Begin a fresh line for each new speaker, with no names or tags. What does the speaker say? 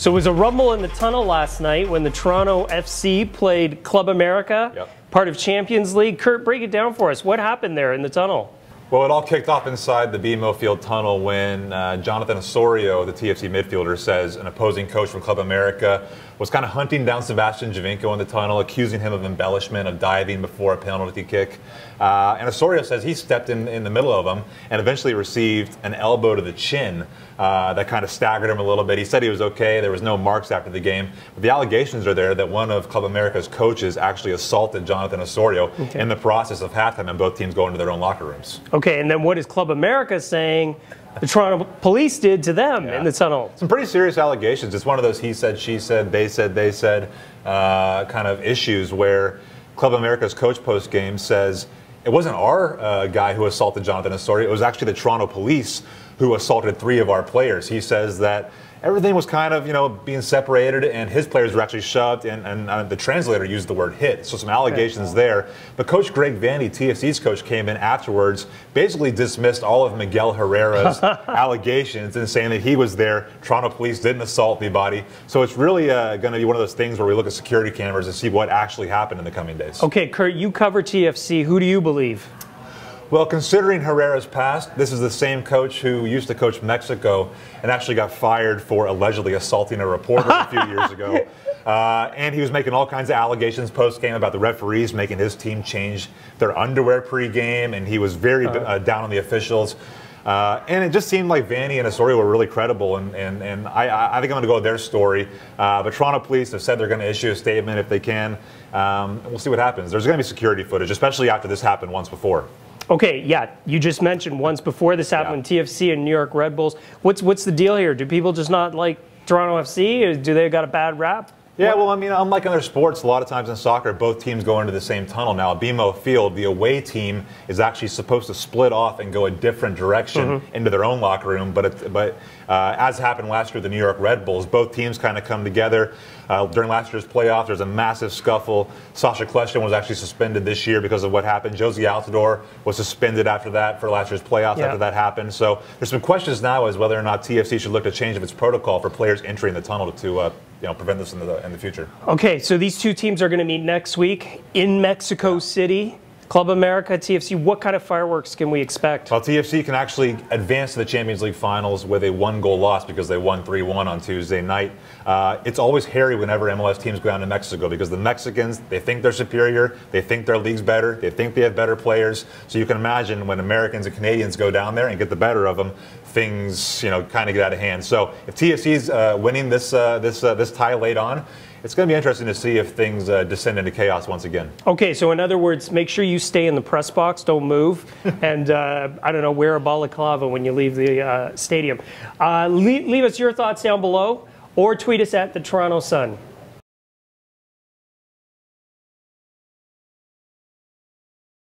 So it was a rumble in the tunnel last night when the Toronto FC played Club America, part of Champions League. Kurt, break it down for us. What happened there in the tunnel?
Well, it all kicked off inside the BMO Field tunnel when Jonathan Osorio, the TFC midfielder, says an opposing coach from Club America was kind of hunting down Sebastian Giovinco in the tunnel, accusing him of embellishment, of diving before a penalty kick. And Osorio says he stepped in the middle of them and eventually received an elbow to the chin that kind of staggered him a little bit. He said he was okay. There was no marks after the game. But the allegations are there that one of Club America's coaches actually assaulted Jonathan Osorio in the process of halftime, and both teams go into their own locker rooms. Okay,
and then what is Club America saying the Toronto police did to them in the tunnel?
Some pretty serious allegations. It's one of those he said, she said, they said kind of issues where Club America's coach post-game says, it wasn't our guy who assaulted Jonathan Osorio, it was actually the Toronto police who assaulted 3 of our players. He says that everything was kind of, being separated, and his players were actually shoved, and the translator used the word hit. So some allegations there. But Coach Greg Vanny, TFC's coach, came in afterwards, basically dismissed all of Miguel Herrera's allegations and saying that he was there. Toronto police didn't assault anybody. So it's really going to be one of those things where we look at security cameras and see what actually happened in the coming days.
Okay, Kurt, you cover TFC. Who do you believe?
Well, considering Herrera's past, this is the same coach who used to coach Mexico and actually got fired for allegedly assaulting a reporter a few years ago. And he was making all kinds of allegations post-game about the referees making his team change their underwear pre-game, and he was very down on the officials. And it just seemed like Vanny and Osorio were really credible, and I think I'm going to go with their story. But Toronto police have said they're going to issue a statement if they can. We'll see what happens. There's going to be security footage, especially after this happened once before.
Okay, yeah, you just mentioned once before this happened, TFC and New York Red Bulls. What's the deal here? Do people just not like Toronto FC, or do they got a bad rap?
Yeah, well, I mean, unlike other sports, a lot of times in soccer, both teams go into the same tunnel. Now, at BMO Field, the away team is actually supposed to split off and go a different direction into their own locker room. But as happened last year with the New York Red Bulls, both teams kind of come together. During last year's playoff, there's a massive scuffle. Sasha Kleshman was actually suspended this year because of what happened. Josie Altidore was suspended after that for last year's playoffs after that happened. So there's some questions now as whether or not TFC should look to change its protocol for players entering the tunnel to prevent this in the future.
Okay, so these two teams are going to meet next week in Mexico City. Club America, TFC, what kind of fireworks can we expect?
Well, TFC can actually advance to the Champions League finals with a 1-goal loss because they won 3-1 on Tuesday night. It's always hairy whenever MLS teams go down to Mexico because the Mexicans, they think they're superior, they think their league's better, they think they have better players. So you can imagine when Americans and Canadians go down there and get the better of them, things kind of get out of hand. So if TFC's winning this tie late on, it's going to be interesting to see if things descend into chaos once again.
Okay, so in other words, make sure you stay in the press box, don't move, and I don't know, wear a balaclava when you leave the stadium. Leave us your thoughts down below, or tweet us at the Toronto Sun.